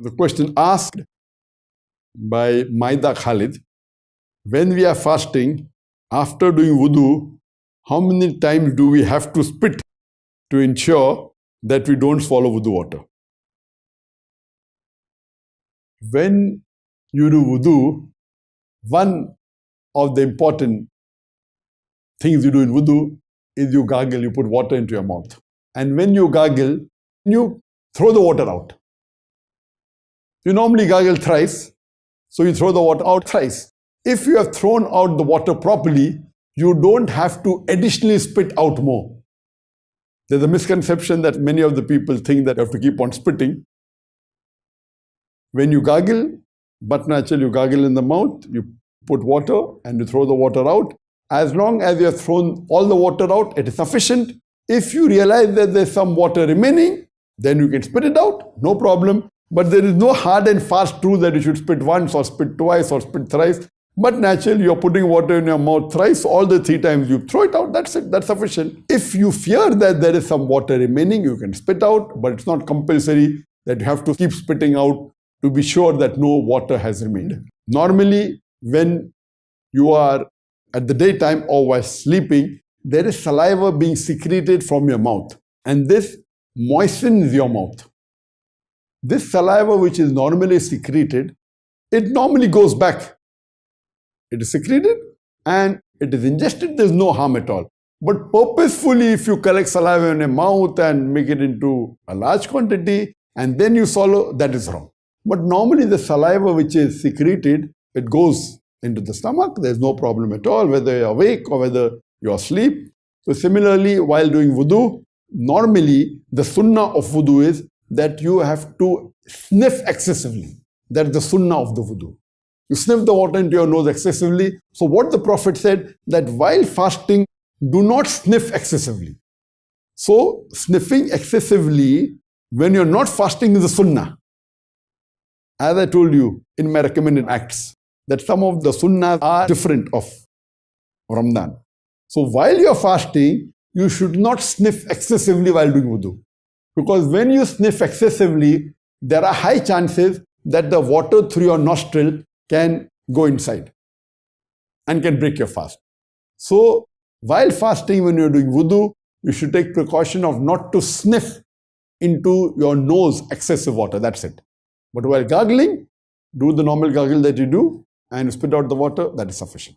The question asked by Maida Khalid, when we are fasting, after doing wudhu, how many times do we have to spit to ensure that we don't swallow wudhu water? When you do wudhu, one of the important things you do in wudhu is you gargle, you put water into your mouth. And when you gargle, you throw the water out. You normally gargle thrice, so you throw the water out thrice. If you have thrown out the water properly, you don't have to additionally spit out more. There's a misconception that many of the people think that you have to keep on spitting. When you gargle, but naturally you gargle in the mouth, you put water and you throw the water out. As long as you have thrown all the water out, it is sufficient. If you realize that there's some water remaining, then you can spit it out, no problem. But there is no hard and fast rule that you should spit once or spit twice or spit thrice. But naturally, you're putting water in your mouth thrice, all the 3 times you throw it out, that's it, that's sufficient. If you fear that there is some water remaining, you can spit out, but it's not compulsory that you have to keep spitting out to be sure that no water has remained. Normally, when you are at the daytime or while sleeping, there is saliva being secreted from your mouth, and this moistens your mouth. This saliva, which is normally secreted, it normally goes back. It is secreted and it is ingested, there's no harm at all. But purposefully, if you collect saliva in your mouth and make it into a large quantity and then you swallow, that is wrong. But normally the saliva which is secreted, it goes into the stomach, there's no problem at all, whether you're awake or whether you're asleep. So similarly, while doing wudu, normally the sunnah of wudu is that you have to sniff excessively. That's the sunnah of the wudu. You sniff the water into your nose excessively. So what the Prophet said, that while fasting, do not sniff excessively. So sniffing excessively when you're not fasting is a sunnah. As I told you in my recommended acts, that some of the sunnahs are different of Ramadan. So while you're fasting, you should not sniff excessively while doing wudu. Because when you sniff excessively, there are high chances that the water through your nostril can go inside and can break your fast. So while fasting, when you're doing wudu, you should take precaution of not to sniff into your nose excessive water, that's it. But while gargling, do the normal gargle that you do and spit out the water, that is sufficient.